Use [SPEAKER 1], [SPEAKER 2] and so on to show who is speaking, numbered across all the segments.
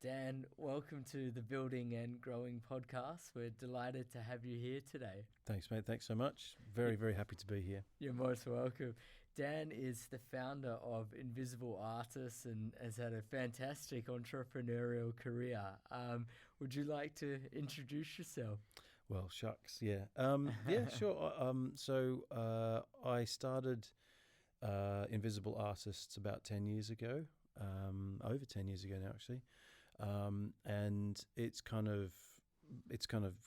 [SPEAKER 1] Dan, welcome to the Building and Growing podcast. We're delighted to have you here today.
[SPEAKER 2] Thanks, mate. Thanks so much. Very, very happy to be here.
[SPEAKER 1] You're most welcome. Dan is the founder of Invisible Artists and has had a fantastic entrepreneurial career. Would you like to introduce yourself?
[SPEAKER 2] Well, shucks, yeah. Yeah, sure. I started Invisible Artists about 10 years ago, over 10 years ago now, actually. And it's kind of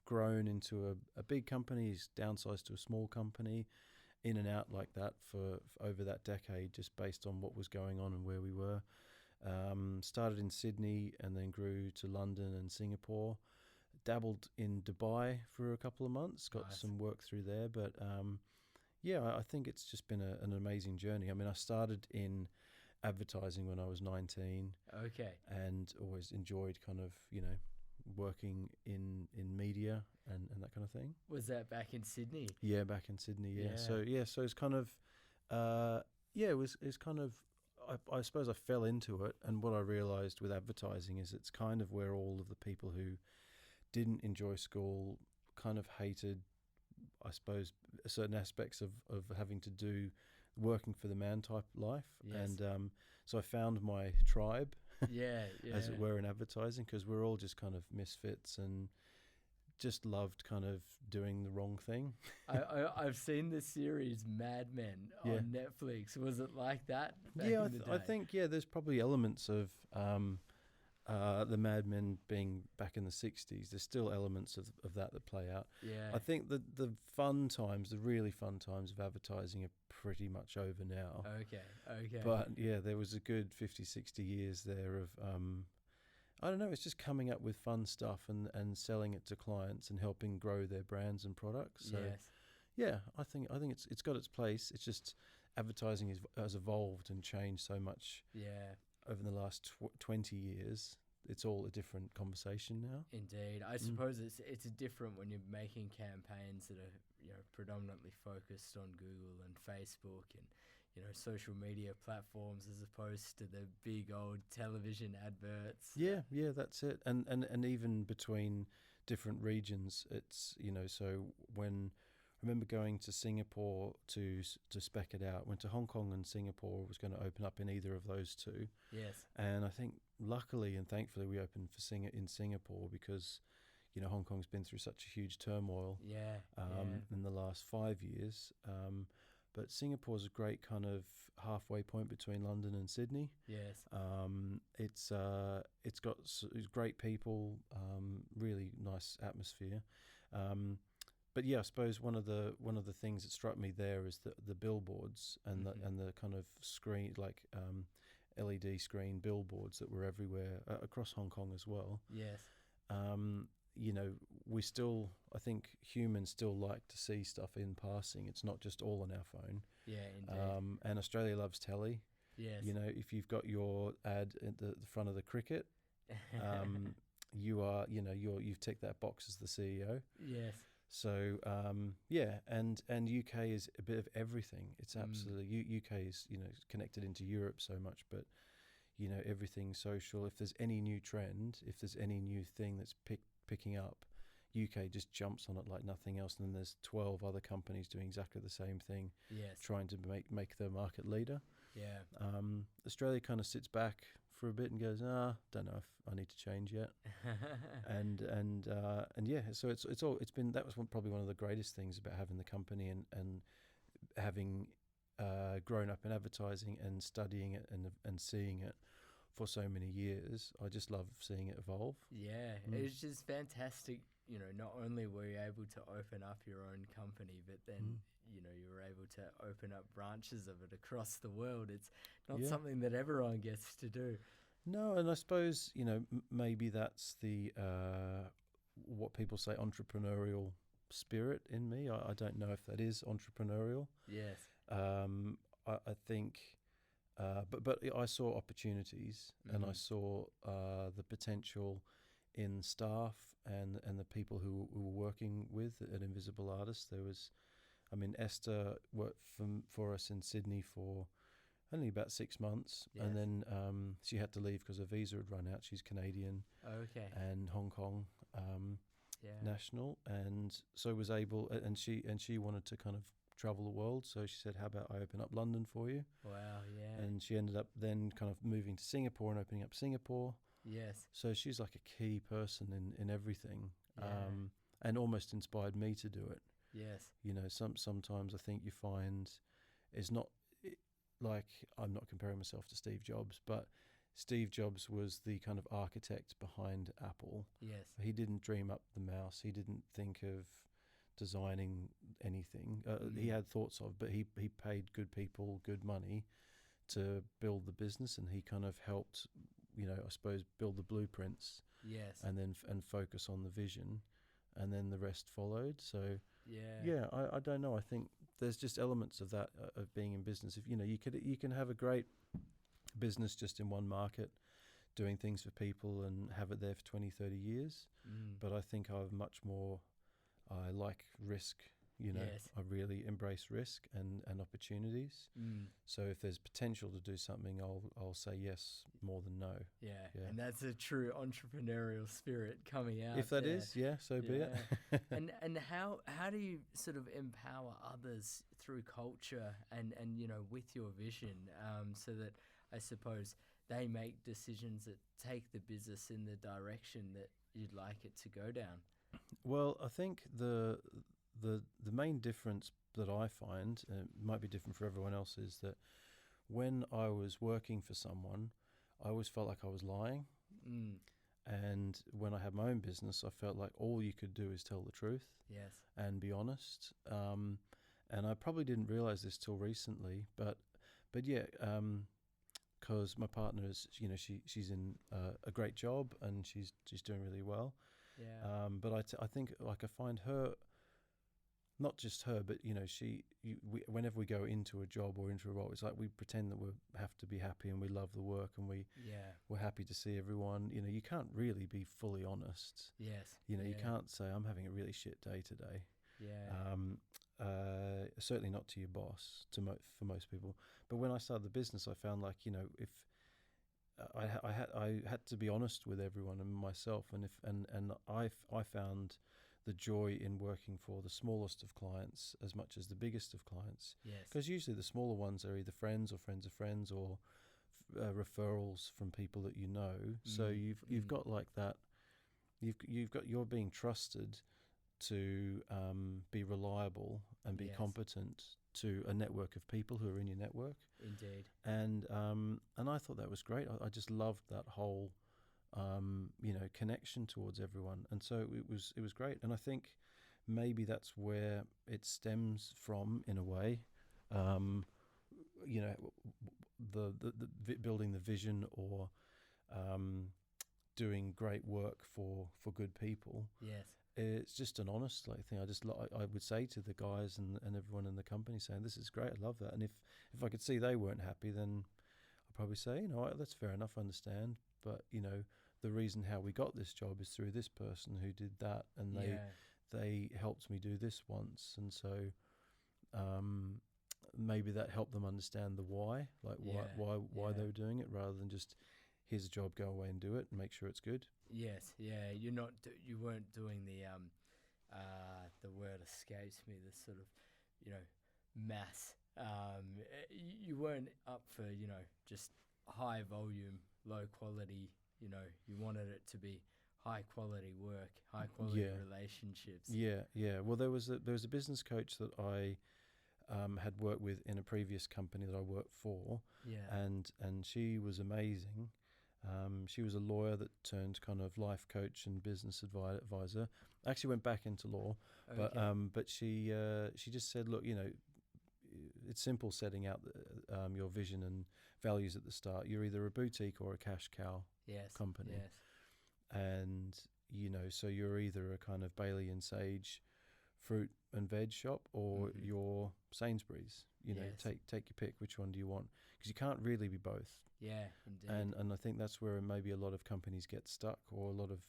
[SPEAKER 2] grown into a big company, it's downsized to a small company, in and out like that for over that decade, just based on what was going on and where we were. Started in Sydney and then grew to London and Singapore. Dabbled in Dubai for a couple of months, got some work through there. But I think it's just been an amazing journey. I mean, I started in advertising when I was 19.
[SPEAKER 1] Okay.
[SPEAKER 2] And always enjoyed kind of, working in media and that kind of thing.
[SPEAKER 1] Was that back in Sydney?
[SPEAKER 2] Yeah, back in Sydney, yeah. So it's kind of, it's kind of, I suppose I fell into it. And what I realized with advertising is it's kind of where all of the people who didn't enjoy school kind of hated, I suppose, certain aspects of having to do working for the man type life.
[SPEAKER 1] Yes.
[SPEAKER 2] And so I found my tribe, as it were, in advertising, because we're all just kind of misfits and just loved kind of doing the wrong thing.
[SPEAKER 1] I've seen the series Mad Men on Netflix. Was it like that back in the day?
[SPEAKER 2] I think, there's probably elements of the Mad Men being back in the 60s. There's still elements of that play out.
[SPEAKER 1] Yeah.
[SPEAKER 2] I think that the really fun times of advertising are pretty much over now.
[SPEAKER 1] Okay.
[SPEAKER 2] But there was a good 50, 60 years there of, I don't know, it's just coming up with fun stuff and selling it to clients and helping grow their brands and products. So,
[SPEAKER 1] yes.
[SPEAKER 2] Yeah, I think it's got its place. It's just advertising has evolved and changed so much.
[SPEAKER 1] Yeah.
[SPEAKER 2] Over the last 20 years, it's all a different conversation now.
[SPEAKER 1] Indeed. I suppose it's different when you're making campaigns that are, predominantly focused on Google and Facebook and, social media platforms as opposed to the big old television adverts.
[SPEAKER 2] Yeah, that's it. And even between different regions, it's, so when I remember going to Singapore to spec it out. Went to Hong Kong and Singapore, was going to open up in either of those two.
[SPEAKER 1] Yes.
[SPEAKER 2] And I think luckily and thankfully we opened in Singapore because, Hong Kong's been through such a huge turmoil in the last 5 years. But Singapore's a great kind of halfway point between London and Sydney.
[SPEAKER 1] Yes.
[SPEAKER 2] It's got great people, really nice atmosphere. But I suppose one of the things that struck me there is the billboards and the kind of screen, like LED screen billboards that were everywhere across Hong Kong as well.
[SPEAKER 1] Yes.
[SPEAKER 2] I think humans still like to see stuff in passing. It's not just all on our phone.
[SPEAKER 1] Yeah, indeed.
[SPEAKER 2] And Australia loves telly.
[SPEAKER 1] Yes.
[SPEAKER 2] If you've got your ad at the front of the cricket, you've ticked that box as the CEO.
[SPEAKER 1] Yes.
[SPEAKER 2] So and UK is a bit of everything. It's absolutely UK is connected into Europe so much, but everything social. If there's any new trend, if there's any new thing that's picking up, UK just jumps on it like nothing else. And then there's 12 other companies doing exactly the same thing.
[SPEAKER 1] Yes.
[SPEAKER 2] Trying to make the market leader.
[SPEAKER 1] Yeah.
[SPEAKER 2] Australia kind of sits back for a bit and goes, don't know if I need to change yet. So that was probably one of the greatest things about having the company and having grown up in advertising and studying it and seeing it for so many years. I just love seeing it evolve.
[SPEAKER 1] Yeah, it's just fantastic. Not only were you able to open up your own company, but then, you were able to open up branches of it across the world. It's not something that everyone gets to do.
[SPEAKER 2] No, and I suppose, maybe that's the, what people say, entrepreneurial spirit in me. I don't know if that is entrepreneurial.
[SPEAKER 1] Yes.
[SPEAKER 2] I think, but I saw opportunities and I saw the potential in staff and the people who were working with at Invisible Artists. There was, Esther worked for us in Sydney for only about 6 months,
[SPEAKER 1] Yes.
[SPEAKER 2] and then she had to leave because her visa had run out. She's Canadian
[SPEAKER 1] Okay.
[SPEAKER 2] and Hong Kong
[SPEAKER 1] Yeah.
[SPEAKER 2] national, and so was able, and she wanted to kind of travel the world. So she said, "How about I open up London for you?"
[SPEAKER 1] Wow. Yeah.
[SPEAKER 2] And she ended up then kind of moving to Singapore and opening up Singapore.
[SPEAKER 1] Yes.
[SPEAKER 2] So she's like a key person in everything,
[SPEAKER 1] Yeah.
[SPEAKER 2] and almost inspired me to do it.
[SPEAKER 1] Yes.
[SPEAKER 2] You know, sometimes I think you find it's not like, I'm not comparing myself to Steve Jobs, but Steve Jobs was the kind of architect behind Apple.
[SPEAKER 1] Yes.
[SPEAKER 2] He didn't dream up the mouse. He didn't think of designing anything. He had thoughts of, but he paid good people good money to build the business, and he kind of helped, I suppose, build the blueprints,
[SPEAKER 1] Yes.
[SPEAKER 2] and then and focus on the vision, and then the rest followed. So
[SPEAKER 1] Yeah.
[SPEAKER 2] yeah, I don't know. I think there's just elements of that, of being in business. If you can have a great business just in one market, doing things for people, and have it there for 20, 30 years. But I think I like risk.
[SPEAKER 1] Yes.
[SPEAKER 2] I really embrace risk and opportunities. So if there's potential to do something, I'll say yes more than no.
[SPEAKER 1] Yeah.
[SPEAKER 2] Yeah.
[SPEAKER 1] And that's a true entrepreneurial spirit coming out.
[SPEAKER 2] If that
[SPEAKER 1] there.
[SPEAKER 2] is, yeah, so be it.
[SPEAKER 1] and how do you sort of empower others through culture and with your vision, so that I suppose they make decisions that take the business in the direction that you'd like it to go down?
[SPEAKER 2] Well, I think the main difference that I find, it might be different for everyone else, is that when I was working for someone, I always felt like I was lying. And when I had my own business, I felt like all you could do is tell the truth.
[SPEAKER 1] Yes.
[SPEAKER 2] And be honest. And I probably didn't realize this till recently, but yeah, because my partner is, she's in a great job, and she's doing really well.
[SPEAKER 1] Yeah.
[SPEAKER 2] But I think, like, I find her, not just her, but whenever we go into a job or into a role, it's like we pretend that we have to be happy, and we love the work, and we're happy to see everyone. You can't really be fully honest.
[SPEAKER 1] Yes.
[SPEAKER 2] You can't say, I'm having a really shit day today.
[SPEAKER 1] Yeah.
[SPEAKER 2] Certainly not to your boss, for most people. But when I started the business, I found, like, if I had to be honest with everyone and myself, and I found the joy in working for the smallest of clients as much as the biggest of clients.
[SPEAKER 1] Yes.
[SPEAKER 2] Because usually the smaller ones are either friends or friends of friends, or referrals from people that you know. So you've got like that. You're being trusted to be reliable and be competent to a network of people who are in your network.
[SPEAKER 1] Indeed.
[SPEAKER 2] And I thought that was great. I just loved that whole connection towards everyone, and so it was great. And I think maybe that's where it stems from, in a way. The building the vision, or doing great work for good people.
[SPEAKER 1] Yes.
[SPEAKER 2] It's just an honest thing. I would say to the guys and everyone in the company, saying, this is great, I love that. And if I could see they weren't happy, then I'd probably say, that's fair enough, I understand. But, the reason how we got this job is through this person who did that, and they helped me do this once. And so maybe that helped them understand the why, like why they were doing it, rather than just, here's a job, go away and do it and make sure it's good.
[SPEAKER 1] Yes, yeah. You weren't doing the word escapes me, the sort of, mass. You weren't up for, just high volume, low quality. You wanted it to be high quality work, high quality relationships.
[SPEAKER 2] Yeah. Well, there was a business coach that I had worked with in a previous company that I worked for.
[SPEAKER 1] Yeah.
[SPEAKER 2] And she was amazing. She was a lawyer that turned kind of life coach and business advisor. Actually went back into law, but she just said, look, it's simple setting out your vision and values at the start. You're either a boutique or a cash cow company.
[SPEAKER 1] Yes.
[SPEAKER 2] And so you're either a kind of Bailey and Sage fruit and veg shop, or you're Sainsbury's. Take your pick. Which one do you want? Because you can't really be both.
[SPEAKER 1] Yeah, indeed.
[SPEAKER 2] And I think that's where maybe a lot of companies get stuck, or a lot of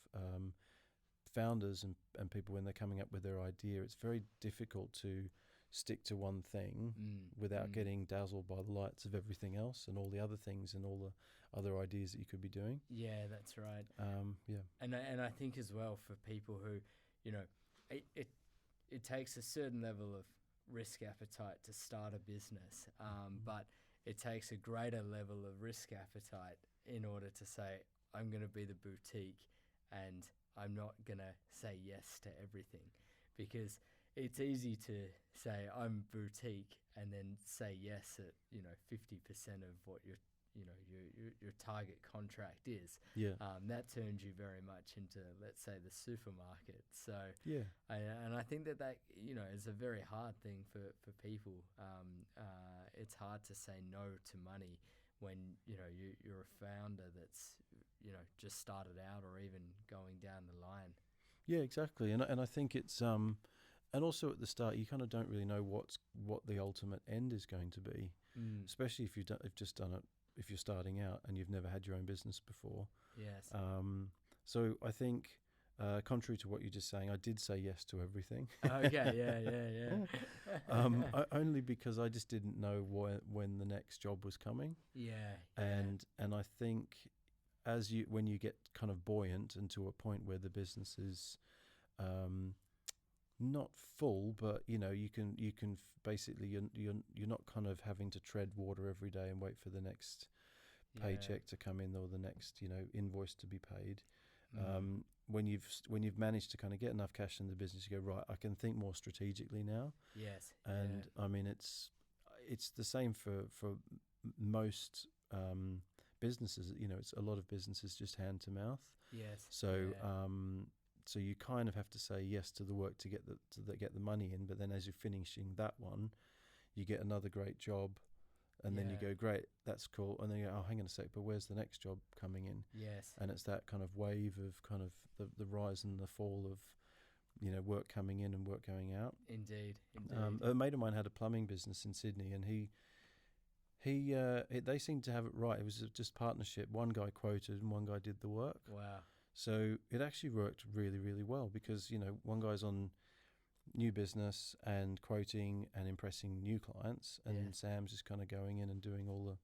[SPEAKER 2] founders and people, when they're coming up with their idea, it's very difficult to stick to one thing without getting dazzled by the lights of everything else and all the other things and all the other ideas that you could be doing.
[SPEAKER 1] Yeah, that's right.
[SPEAKER 2] Yeah.
[SPEAKER 1] And I think as well for people who, you know, it takes a certain level of risk appetite to start a business, but it takes a greater level of risk appetite in order to say, I'm going to be the boutique and I'm not going to say yes to everything, because it's easy to say I'm boutique and then say yes at, 50% of what your target contract is.
[SPEAKER 2] Yeah.
[SPEAKER 1] That turns you very much into, let's say, the supermarket. So
[SPEAKER 2] Yeah.
[SPEAKER 1] and I think that is a very hard thing for people. It's hard to say no to money when you're a founder that's just started out or even going down the line.
[SPEAKER 2] Yeah, exactly. And I think it's and also at the start you kind of don't really know what the ultimate end is going to be, especially if you've just done it. If you're starting out and you've never had your own business before.
[SPEAKER 1] Yes.
[SPEAKER 2] So I think, contrary to what you're just saying, I did say yes to everything.
[SPEAKER 1] Okay, yeah.
[SPEAKER 2] Only because I just didn't know when the next job was coming.
[SPEAKER 1] Yeah.
[SPEAKER 2] And I think when you get kind of buoyant and to a point where the business is not full, but you can basically you're not kind of having to tread water every day and wait for the next paycheck to come in or the next invoice to be paid. When you've managed to kind of get enough cash in the business, you go, right, I can think more strategically now.
[SPEAKER 1] Yes.
[SPEAKER 2] And I mean it's the same for most businesses. It's a lot of businesses just hand to mouth.
[SPEAKER 1] Yes.
[SPEAKER 2] So so you kind of have to say yes to the work to get the money in, but then as you're finishing that one, you get another great job, and then you go, great, that's cool, and then you go, oh, hang on a sec, but where's the next job coming in?
[SPEAKER 1] Yes.
[SPEAKER 2] And it's that kind of wave of kind of the rise and the fall of work coming in and work going out.
[SPEAKER 1] Indeed.
[SPEAKER 2] A mate of mine had a plumbing business in Sydney, and they seemed to have it right. It was just partnership. One guy quoted and one guy did the work.
[SPEAKER 1] Wow.
[SPEAKER 2] So it actually worked really, really well because, one guy's on new business and quoting and impressing new clients, and Sam's just kind of going in and doing all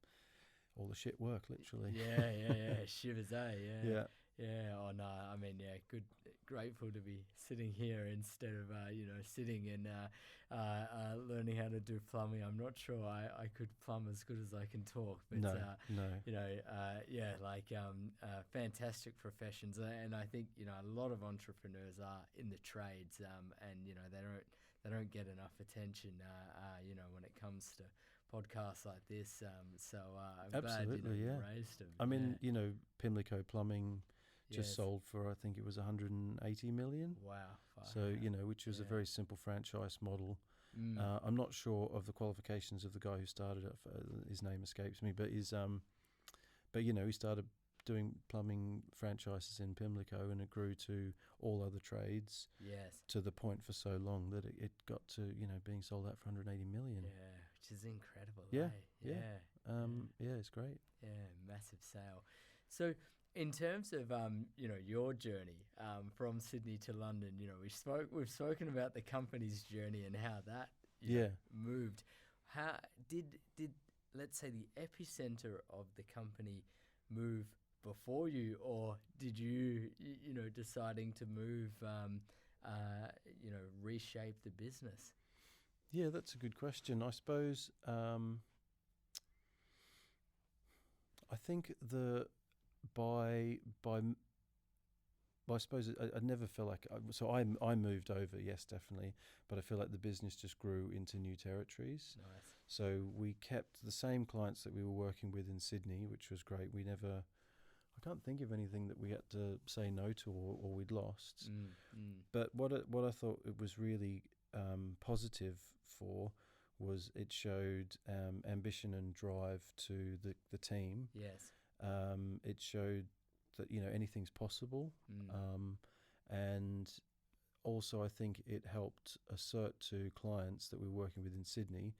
[SPEAKER 2] the shit work, literally.
[SPEAKER 1] Yeah. Shivers,
[SPEAKER 2] Yeah.
[SPEAKER 1] Yeah. Oh no, I mean, good, grateful to be sitting here instead of sitting and learning how to do plumbing. I'm not sure I could plumb as good as I can talk, but
[SPEAKER 2] no.
[SPEAKER 1] Fantastic professions, and I think a lot of entrepreneurs are in the trades, and they don't get enough attention, when it comes to podcasts like this. So I'm
[SPEAKER 2] absolutely,
[SPEAKER 1] glad you raised them.
[SPEAKER 2] I mean, Pimlico Plumbing just sold for, I think it was 180 million.
[SPEAKER 1] Wow.
[SPEAKER 2] So, which was a very simple franchise model. I'm not sure of the qualifications of the guy who started it. His name escapes me, but he started doing plumbing franchises in Pimlico, and it grew to all other trades.
[SPEAKER 1] Yes.
[SPEAKER 2] To the point for so long that it got to, being sold out for 180 million.
[SPEAKER 1] Yeah, which is incredible.
[SPEAKER 2] Yeah. It's great.
[SPEAKER 1] Yeah, massive sale. So, in terms of your journey from Sydney to London, we've spoken about the company's journey and how that moved. How did let's say the epicenter of the company move before you, or did you deciding to move reshape the business?
[SPEAKER 2] Yeah, that's a good question. I suppose I think I suppose I never felt like I moved over, yes, definitely, but I feel like the business just grew into new territories.
[SPEAKER 1] Nice.
[SPEAKER 2] So we kept the same clients that we were working with in Sydney, which was great. I can't think of anything that we had to say no to or we'd lost. But what I thought it was really positive for was it showed ambition and drive to the team.
[SPEAKER 1] Yes.
[SPEAKER 2] It showed that anything's possible, and also I think it helped assert to clients that we were working with in Sydney.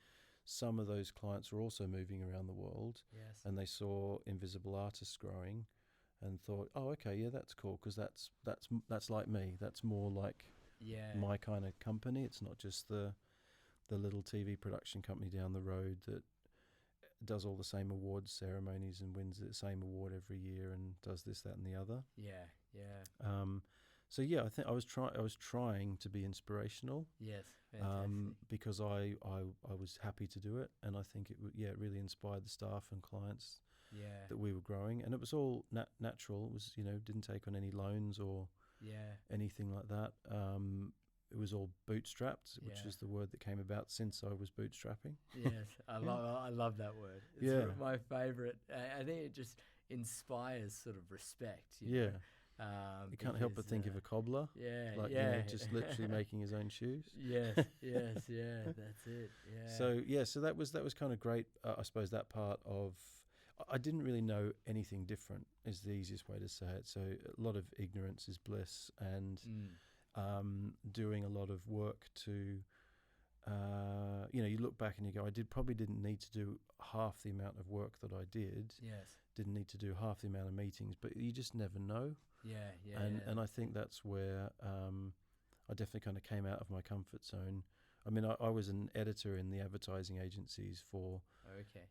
[SPEAKER 2] Some of those clients were also moving around the world,
[SPEAKER 1] yes,
[SPEAKER 2] and they saw Invisible Artists growing, and thought, oh, okay, yeah, that's cool, because that's like me. That's more like my kind of company. It's not just the the little TV production company down the road that does all the same awards ceremonies and wins the same award every year and does this, that, and the other.
[SPEAKER 1] Yeah, yeah.
[SPEAKER 2] So yeah, I think I was trying to be inspirational.
[SPEAKER 1] Yes, fantastic.
[SPEAKER 2] Because I was happy to do it, and I think it it really inspired the staff and clients
[SPEAKER 1] Yeah,
[SPEAKER 2] that we were growing, and it was all natural. It was, didn't take on any loans or
[SPEAKER 1] yeah,
[SPEAKER 2] anything like that. It was all bootstrapped, which
[SPEAKER 1] yeah.
[SPEAKER 2] is the word that came about since I was bootstrapping.
[SPEAKER 1] Yes,
[SPEAKER 2] Yeah.
[SPEAKER 1] I love that word. It's
[SPEAKER 2] Yeah.
[SPEAKER 1] my favorite. I think it just inspires sort of respect.
[SPEAKER 2] Yeah. You can't help but
[SPEAKER 1] because,
[SPEAKER 2] think of a cobbler,
[SPEAKER 1] yeah,
[SPEAKER 2] like
[SPEAKER 1] yeah,
[SPEAKER 2] just literally making his own shoes.
[SPEAKER 1] Yes, yes, yeah. That's it. Yeah.
[SPEAKER 2] So that was kind of great. I suppose that part of I didn't really know anything different is the easiest way to say it. So a lot of ignorance is bliss, and doing a lot of work to you look back and you go, I probably didn't need to do half the amount of work that I did.
[SPEAKER 1] Yes.
[SPEAKER 2] Didn't need to do half the amount of meetings, but you just never know.
[SPEAKER 1] Yeah, yeah.
[SPEAKER 2] And I think that's where I definitely kind of came out of my comfort zone. I mean, I was an editor in the advertising agencies for
[SPEAKER 1] Okay.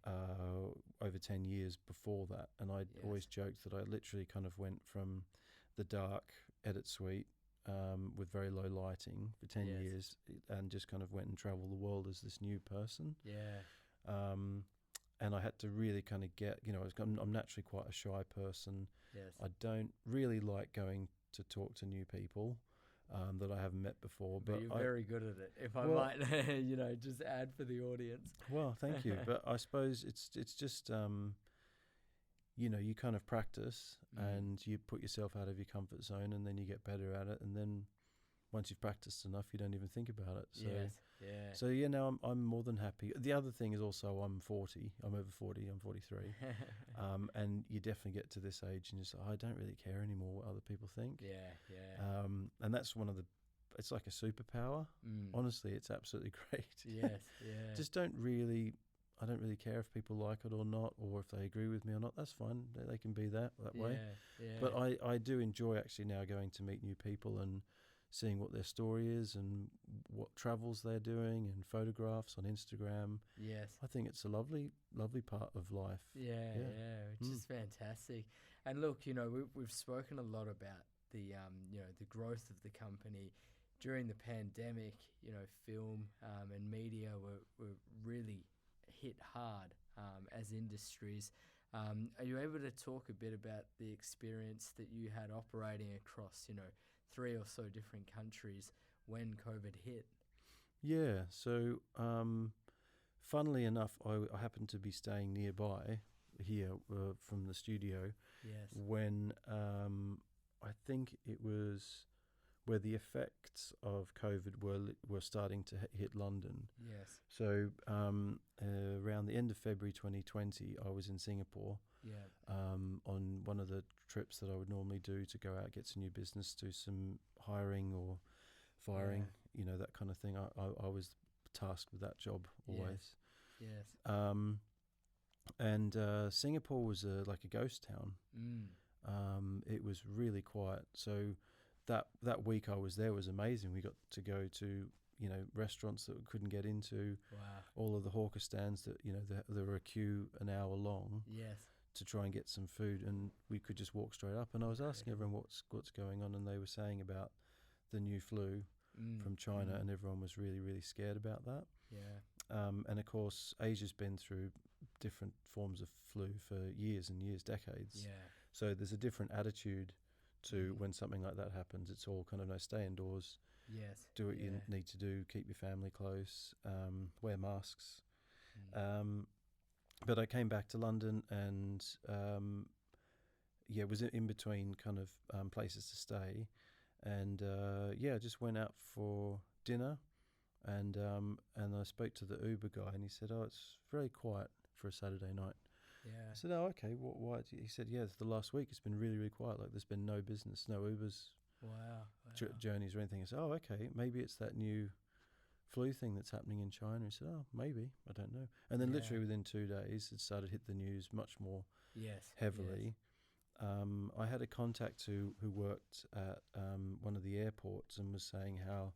[SPEAKER 2] over 10 years before that, and I'd
[SPEAKER 1] Yes.
[SPEAKER 2] always joked that I literally kind of went from the dark edit suite with very low lighting for 10
[SPEAKER 1] Yes.
[SPEAKER 2] years, and just kind of went and traveled the world as this new person.
[SPEAKER 1] Yeah.
[SPEAKER 2] And I had to really kind of get, I'm naturally quite a shy person.
[SPEAKER 1] Yes.
[SPEAKER 2] I don't really like going to talk to new people that I haven't met before.
[SPEAKER 1] But you're very good at it. If I might, just add for the audience.
[SPEAKER 2] Well, thank you. But I suppose it's just, you kind of practice and you put yourself out of your comfort zone, and then you get better at it. And then once you've practiced enough, you don't even think about it. So,
[SPEAKER 1] Yes. Yeah.
[SPEAKER 2] So yeah, now I'm more than happy. The other thing is also I'm 40. I'm over 40. I'm 43. And you definitely get to this age and you're just like, I don't really care anymore what other people think.
[SPEAKER 1] Yeah. Yeah.
[SPEAKER 2] And that's it's like a superpower. Honestly, it's absolutely great.
[SPEAKER 1] Yes. Yeah.
[SPEAKER 2] I don't really care if people like it or not, or if they agree with me or not. That's fine. They can be that way.
[SPEAKER 1] Yeah.
[SPEAKER 2] But I do enjoy actually now going to meet new people and seeing what their story is and what travels they're doing and photographs on Instagram.
[SPEAKER 1] Yes.
[SPEAKER 2] I think it's a lovely, lovely part of life.
[SPEAKER 1] Yeah, which is fantastic. And look, we've spoken a lot about the the growth of the company during the pandemic. Film and media were really hit hard as industries. Are you able to talk a bit about the experience that you had operating across 3 or so different countries when COVID hit?
[SPEAKER 2] Yeah, so funnily enough, I happened to be staying nearby here from the studio.
[SPEAKER 1] Yes.
[SPEAKER 2] When I think it was where the effects of COVID were starting to hit London.
[SPEAKER 1] Yes.
[SPEAKER 2] So around the end of February 2020, I was in Singapore.
[SPEAKER 1] Yeah.
[SPEAKER 2] On one of the trips that I would normally do to go out, get some new business, do some hiring or firing, that kind of thing. I was tasked with that job always.
[SPEAKER 1] Yes.
[SPEAKER 2] And Singapore was like a ghost town. It was really quiet. So that week I was there was amazing. We got to go to restaurants that we couldn't get into.
[SPEAKER 1] Wow.
[SPEAKER 2] All of the hawker stands that there were a queue an hour long.
[SPEAKER 1] Yes.
[SPEAKER 2] To try and get some food, and we could just walk straight up. And I was asking everyone what's going on, and they were saying about the new flu from China, and everyone was really, really scared about that.
[SPEAKER 1] Yeah.
[SPEAKER 2] And of course, Asia's been through different forms of flu for years and years, decades.
[SPEAKER 1] Yeah.
[SPEAKER 2] So there's a different attitude to when something like that happens. It's all kind of stay indoors,
[SPEAKER 1] Yes.
[SPEAKER 2] do what you need to do, keep your family close, wear masks. But I came back to London and, was in between kind of places to stay. And, I just went out for dinner and I spoke to the Uber guy and he said, oh, it's very quiet for a Saturday night.
[SPEAKER 1] Yeah.
[SPEAKER 2] I said, oh, okay, why? He said, yeah, it's the last week. It's been really, really quiet. Like there's been no business, no Ubers, journeys or anything. I said, oh, okay, maybe it's that new flu thing that's happening in China. He said, oh, maybe, I don't know. And then literally within 2 days, it started to hit the news much more heavily. Yes. I had a contact who worked at one of the airports and was saying how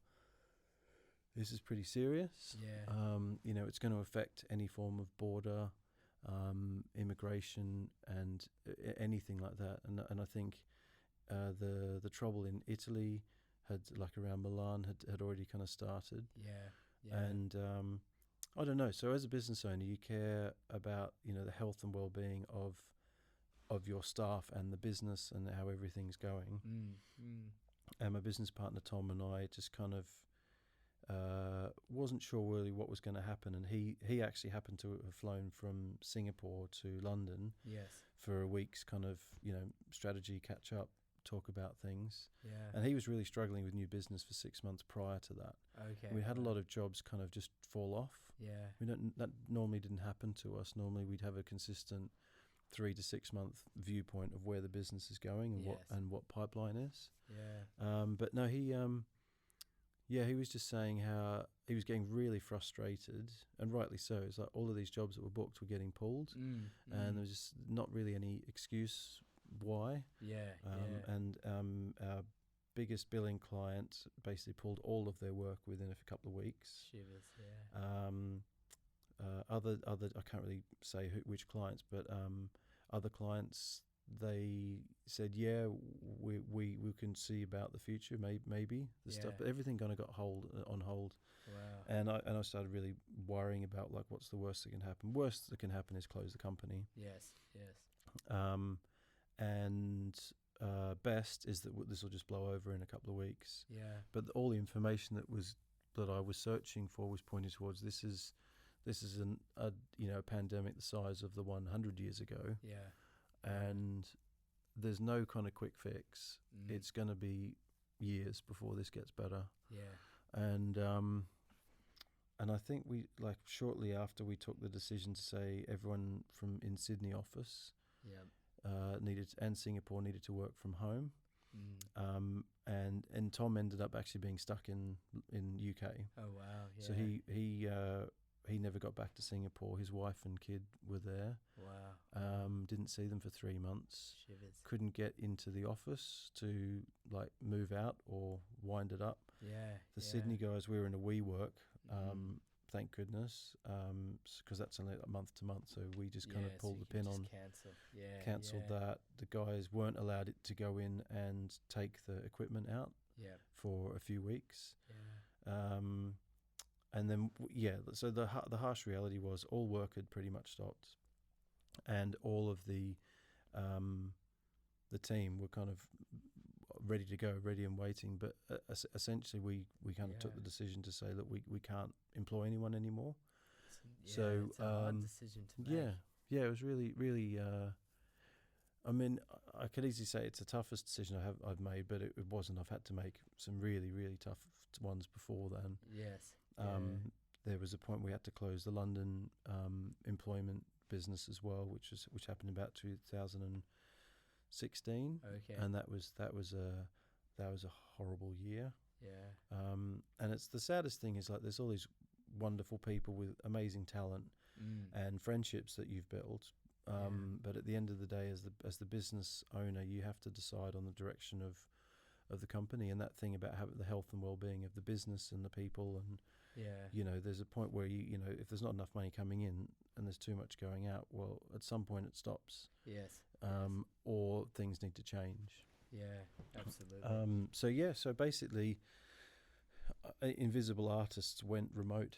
[SPEAKER 2] this is pretty serious.
[SPEAKER 1] Yeah.
[SPEAKER 2] You know, it's going to affect any form of border, immigration, and anything like that. And I think the trouble in Italy had, like around Milan, had already kind of started.
[SPEAKER 1] Yeah. Yeah.
[SPEAKER 2] And I don't know. So as a business owner, you care about, you know, the health and well-being of your staff and the business and how everything's going. And my business partner Tom and I just kind of wasn't sure really what was going to happen, and he actually happened to have flown from Singapore to London
[SPEAKER 1] Yes.
[SPEAKER 2] for a week's kind of, you know, strategy catch up, talk about things.
[SPEAKER 1] Yeah.
[SPEAKER 2] And he was really struggling with new business for 6 months prior to that.
[SPEAKER 1] Okay.
[SPEAKER 2] We had a lot of jobs kind of just fall off.
[SPEAKER 1] Yeah.
[SPEAKER 2] That normally didn't happen to us. Normally we'd have a consistent 3 to 6 month viewpoint of where the business is going and
[SPEAKER 1] Yes.
[SPEAKER 2] what pipeline is.
[SPEAKER 1] Yeah.
[SPEAKER 2] But no, he was just saying how he was getting really frustrated, and rightly so. It's like all of these jobs that were booked were getting pulled, and there was just not really any excuse why.
[SPEAKER 1] Yeah.
[SPEAKER 2] And our biggest billing client basically pulled all of their work within a couple of weeks.
[SPEAKER 1] Shivers. Yeah.
[SPEAKER 2] Other I can't really say which clients, but other clients, they said, yeah, we can see about the future, maybe the stuff, but everything kind of got on hold.
[SPEAKER 1] Wow.
[SPEAKER 2] And I started really worrying about, like, what's the worst that can happen. Worst that can happen is close the company.
[SPEAKER 1] Yes. Yes.
[SPEAKER 2] And best is that this will just blow over in a couple of weeks.
[SPEAKER 1] Yeah.
[SPEAKER 2] But all the information that I was searching for was pointing towards this is a pandemic the size of the one 100 years ago.
[SPEAKER 1] Yeah.
[SPEAKER 2] And there's no kind of quick fix. It's going to be years before this gets better. Yeah. And I think we, like, shortly after we took the decision to say everyone from in Sydney office and Singapore needed to work from home. And Tom ended up actually being stuck in UK.
[SPEAKER 1] Oh wow. Yeah.
[SPEAKER 2] So he never got back to Singapore. His wife and kid were there.
[SPEAKER 1] Wow.
[SPEAKER 2] Didn't see them for 3 months.
[SPEAKER 1] Shivers.
[SPEAKER 2] Couldn't get into the office to, like, move out or wind it up.
[SPEAKER 1] Yeah.
[SPEAKER 2] The Sydney guys, we were in a WeWork, thank goodness, because that's only a month to month. So we just kind of pulled the pin on, cancelled that. The guys weren't allowed to go in and take the equipment out for a few weeks.
[SPEAKER 1] Yeah.
[SPEAKER 2] And then, so the harsh reality was all work had pretty much stopped, and all of the team were kind of ready to go, ready and waiting. But essentially, we kind of took the decision to say that we can't employ anyone anymore.
[SPEAKER 1] It's a hard decision to make.
[SPEAKER 2] Yeah, it was really, really. I mean, I could easily say it's the toughest decision I've made, but it wasn't. I've had to make some really, really tough ones before then.
[SPEAKER 1] Yes.
[SPEAKER 2] There was a point we had to close the London employment business as well, which happened about 2016.
[SPEAKER 1] Okay.
[SPEAKER 2] And that was a horrible year.
[SPEAKER 1] Yeah.
[SPEAKER 2] And it's the saddest thing is, like, there's all these wonderful people with amazing talent and friendships that you've built. But at the end of the day, as the business owner, you have to decide on the direction of the company, and that thing about the health and well-being of the business and the people. And there's a point where you know, if there's not enough money coming in and there's too much going out, well, at some point it stops.
[SPEAKER 1] Yes.
[SPEAKER 2] Or things need to change.
[SPEAKER 1] Yeah, absolutely.
[SPEAKER 2] So basically, Invisible Artists went remote,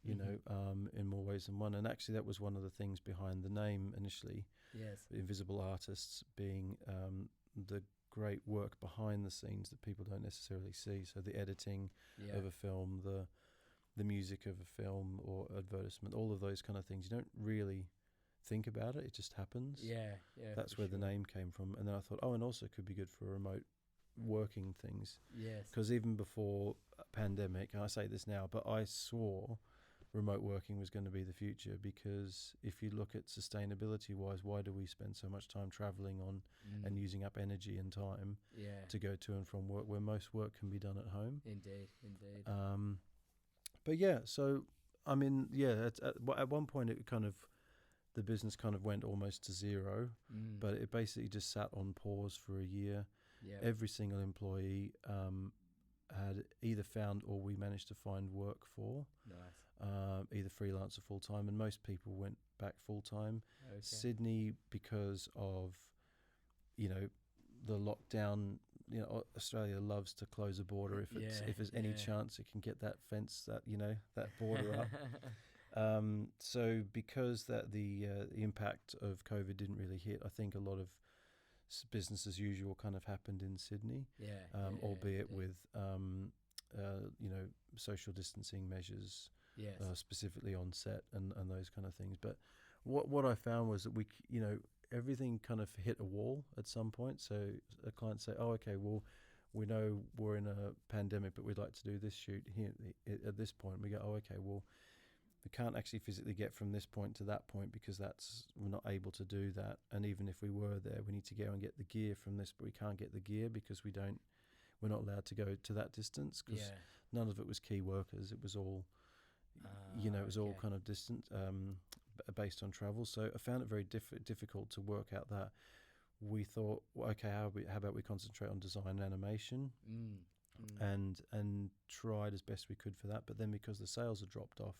[SPEAKER 2] you know, in more ways than one. And actually, that was one of the things behind the name initially.
[SPEAKER 1] Yes.
[SPEAKER 2] Invisible Artists being the great work behind the scenes that people don't necessarily see. So the editing of a film, the music of a film or advertisement, all of those kind of things. You don't really think about it. It just happens.
[SPEAKER 1] Yeah.
[SPEAKER 2] That's where the name came from. And then I thought, and also it could be good for remote working things.
[SPEAKER 1] Yes.
[SPEAKER 2] Because even before pandemic, and I say this now, but I swore remote working was going to be the future, because if you look at sustainability wise, why do we spend so much time traveling on and using up energy and time to go to and from work, where most work can be done at home?
[SPEAKER 1] Indeed.
[SPEAKER 2] But so I mean, at one point it kind of, the business kind of went almost to zero, but it basically just sat on pause for a year. Every single employee had either found or we managed to find work for,
[SPEAKER 1] Nice.
[SPEAKER 2] either freelance or full time, and most people went back full time.
[SPEAKER 1] Okay.
[SPEAKER 2] Sydney, because of the lockdown, Australia loves to close a border if there's any chance it can get that fence, that border up. So because that the impact of COVID didn't really hit, I think a lot of business as usual kind of happened in Sydney, albeit with social distancing measures, specifically on set and those kind of things. But what I found was that everything kind of hit a wall at some point. So a client say, "Oh, okay, well, we know we're in a pandemic, but we'd like to do this shoot here at this point." We go, "Oh, okay, well, we can't actually physically get from this point to that point because we're not able to do that. And even if we were there, we need to go and get the gear from this, but we can't get the gear because we're not allowed to go to that distance because none of it was key workers. It was all, it was all kind of distant, based on travel. So I found it very difficult to work out that. We thought, well, okay, how about we concentrate on design and animation, and tried as best we could for that. But then because the sales had dropped off,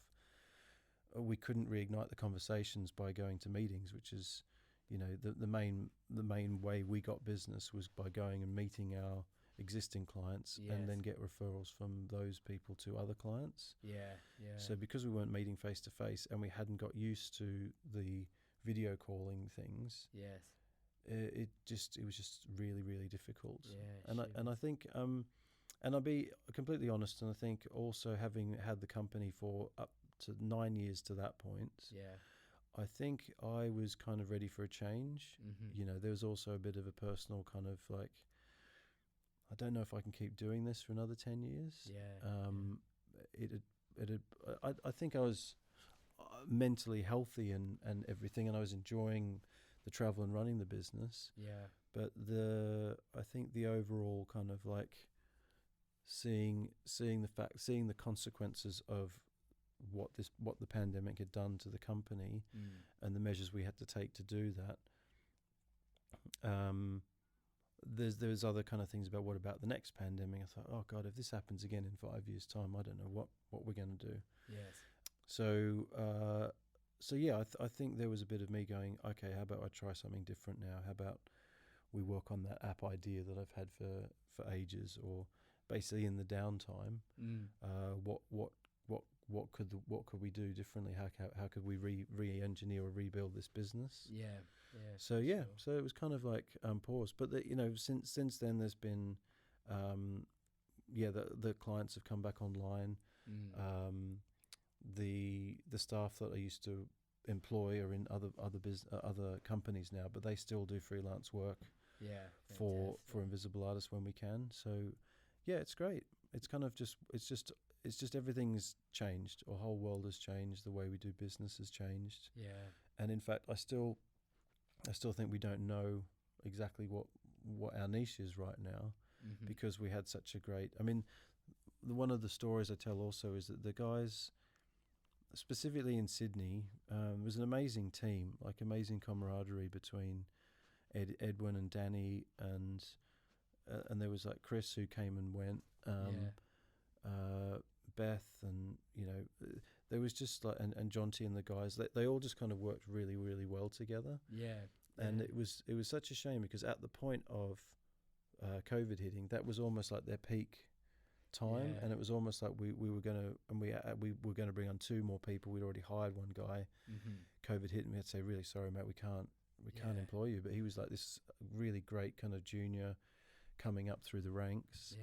[SPEAKER 2] we couldn't reignite the conversations by going to meetings, which is, the main way we got business was by going and meeting our existing clients and then get referrals from those people to other clients. So because we weren't meeting face to face and we hadn't got used to the video calling things, it was just really, really difficult. I think and I'll be completely honest, and I think also having had the company for up to 9 years to that point, I think I was kind of ready for a change. There was also a bit of a personal kind of like, I don't know if I can keep doing this for another 10 years. I think I was mentally healthy and everything, and I was enjoying the travel and running the business. But I think the overall kind of like seeing the consequences of what the pandemic had done to the company and the measures we had to take to do that. There's other kind of things about what about the next pandemic. I thought, oh God, if this happens again in 5 years' time, I don't know what we're going to do. So I think there was a bit of me going, okay, how about I try something different now? How about we work on that app idea that I've had for ages, or basically in the downtime, what could we do differently? How could we re-engineer or rebuild this business? So it was kind of like pause. But since then there's been the clients have come back online. The staff that I used to employ are in other companies now, but they still do freelance work for Invisible Artists when we can. So it's great. It's kind of it's just everything's changed. Our whole world has changed. The way we do business has changed. And in fact, I still think we don't know exactly what our niche is right now, because we had such a great. I mean, one of the stories I tell also is that the guys, specifically in Sydney, was an amazing team, like amazing camaraderie between Edwin and Danny, and there was like Chris who came and went, Beth, and there was just like and Jonty and the guys. They all just kind of worked really, really well together. And it was such a shame because at the point of COVID hitting, that was almost like their peak time, and it was almost like we were going to bring on 2 more people. We'd already hired one guy. COVID hit, and we had to say, really sorry, mate, we can't employ you. But he was like this really great kind of junior coming up through the ranks.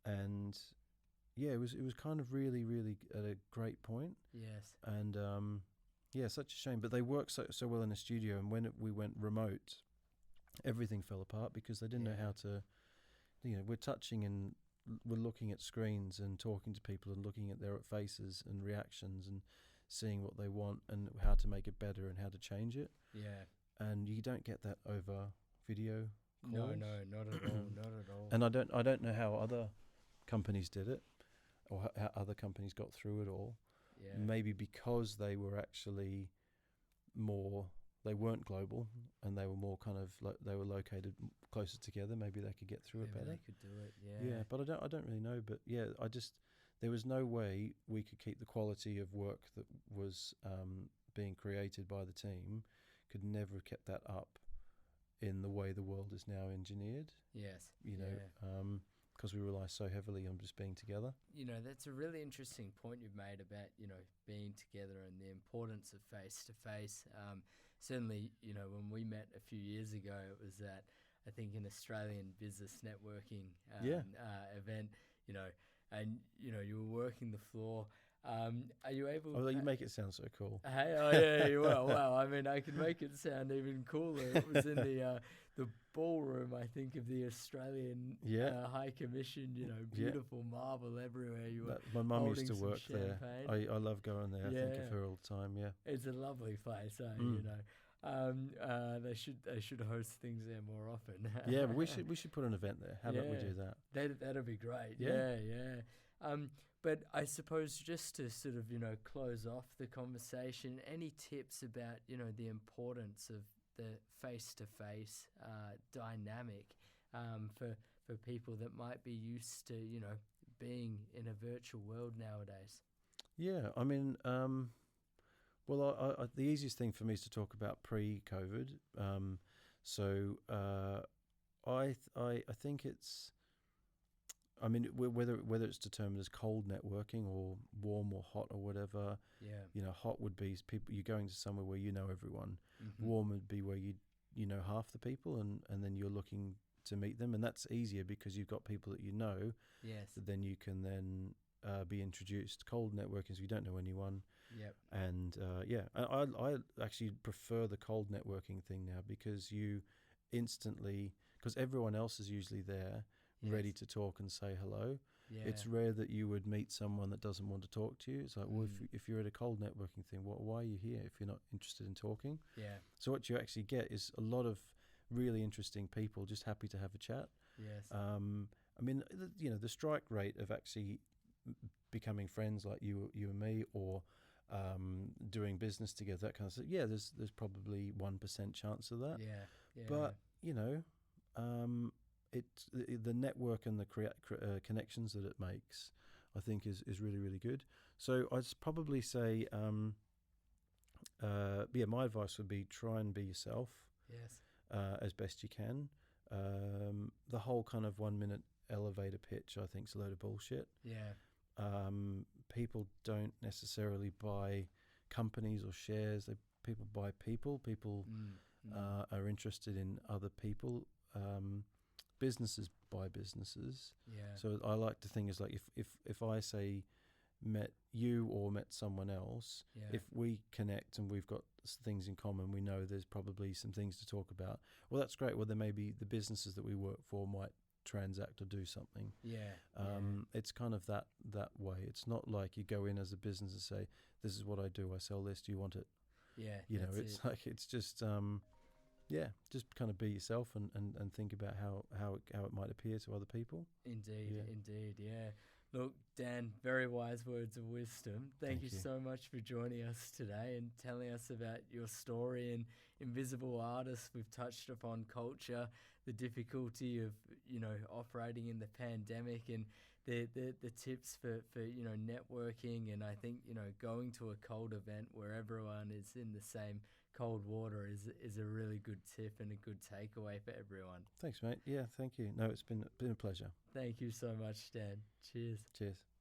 [SPEAKER 2] And it was kind of really, really at a great point. And such a shame. But they worked so well in the studio, and when we went remote, everything fell apart because they didn't know how to. We're touching and we're looking at screens and talking to people and looking at their faces and reactions and seeing what they want and how to make it better and how to change it. And you don't get that over video calls.
[SPEAKER 1] No, not at all, not at all.
[SPEAKER 2] And I don't know how other companies did it, or how other companies got through it all. Maybe because they were actually more they weren't global and they were more kind of they were located closer together. Maybe they could get through it
[SPEAKER 1] Maybe
[SPEAKER 2] better.
[SPEAKER 1] they could do it. Yeah.
[SPEAKER 2] Yeah, but I don't really know. But yeah, there was no way we could keep the quality of work that was being created by the team. Could never have kept that up in the way the world is now engineered.
[SPEAKER 1] Yes.
[SPEAKER 2] You know, because we rely so heavily on just being together.
[SPEAKER 1] You know, that's a really interesting point you've made about, you know, being together and the importance of face to face. Certainly, you know, when we met a few years ago, it was at, I think, an Australian business networking event, you know, and, you know, you were working the floor. Are you able
[SPEAKER 2] Although you make it sound so cool.
[SPEAKER 1] Hey, oh yeah, well, I mean, I can make it sound even cooler. It was in the ballroom, I think, of the Australian High Commission. You know, beautiful marble everywhere. You were
[SPEAKER 2] My mum used to
[SPEAKER 1] holding some
[SPEAKER 2] work there.
[SPEAKER 1] champagne.
[SPEAKER 2] I love going there. I think of her all the time. Yeah,
[SPEAKER 1] It's a lovely place, you know. They should host things there more often.
[SPEAKER 2] yeah, but we should put an event there. How about we do that?
[SPEAKER 1] That'd be great.
[SPEAKER 2] Yeah.
[SPEAKER 1] Yeah. But I suppose just to sort of, you know, close off the conversation, any tips about, you know, the importance of the face-to-face dynamic for people that might be used to, you know, being in a virtual world nowadays?
[SPEAKER 2] Yeah, I mean, well, the easiest thing for me is to talk about pre-COVID. I think it's. I mean, whether it's determined as cold networking or warm or hot or whatever.
[SPEAKER 1] Yeah.
[SPEAKER 2] You know, hot would be people you're going to somewhere where you know everyone.
[SPEAKER 1] Mm-hmm.
[SPEAKER 2] Warm would be where you know half the people and then you're looking to meet them, and that's easier because you've got people that you know.
[SPEAKER 1] Yes.
[SPEAKER 2] That then you can then be introduced. Cold networking is you don't know anyone.
[SPEAKER 1] Yep.
[SPEAKER 2] And I actually prefer the cold networking thing now because you instantly because everyone else is usually there.
[SPEAKER 1] Yes.
[SPEAKER 2] Ready to talk and say hello.
[SPEAKER 1] Yeah.
[SPEAKER 2] It's rare that you would meet someone that doesn't want to talk to you. It's like, well, if you're at a cold networking thing, why are you here if you're not interested in talking?
[SPEAKER 1] Yeah.
[SPEAKER 2] So what you actually get is a lot of really interesting people just happy to have a chat.
[SPEAKER 1] Yes.
[SPEAKER 2] I mean, you know, the strike rate of actually becoming friends like you and me, or doing business together, that kind of stuff. Yeah, there's probably 1% chance of that.
[SPEAKER 1] Yeah. Yeah.
[SPEAKER 2] But you know. It's the network and the connections that it makes, I think, is really, really good. So I'd probably say, my advice would be try and be yourself.
[SPEAKER 1] Yes.
[SPEAKER 2] As best you can. The whole kind of 1 minute elevator pitch, I think, is a load of bullshit.
[SPEAKER 1] Yeah.
[SPEAKER 2] People don't necessarily buy companies or shares. People buy people. People are interested in other people. Businesses buy businesses.
[SPEAKER 1] Yeah.
[SPEAKER 2] So I like to think is like if I say met you or met someone else, if we connect and we've got things in common, we know there's probably some things to talk about. Well, that's great. Well, then maybe the businesses that we work for might transact or do something.
[SPEAKER 1] Yeah.
[SPEAKER 2] It's kind of that way. It's not like you go in as a business and say, this is what I do. I sell this. Do you want it?
[SPEAKER 1] Yeah.
[SPEAKER 2] You know, it's like, it's just, just kind of be yourself and think about how it might appear to other people.
[SPEAKER 1] Indeed, yeah. Look, Dan, very wise words of wisdom. Thank you so much for joining us today and telling us about your story and Invisible Artists. We've touched upon culture, the difficulty of, you know, operating in the pandemic, and the tips for you know, networking. And I think, you know, going to a cold event where everyone is in the same cold water is a really good tip and a good takeaway for everyone.
[SPEAKER 2] Thanks, mate. Yeah, thank you. No, it's been a pleasure.
[SPEAKER 1] Thank you so much, Dan. Cheers.
[SPEAKER 2] Cheers.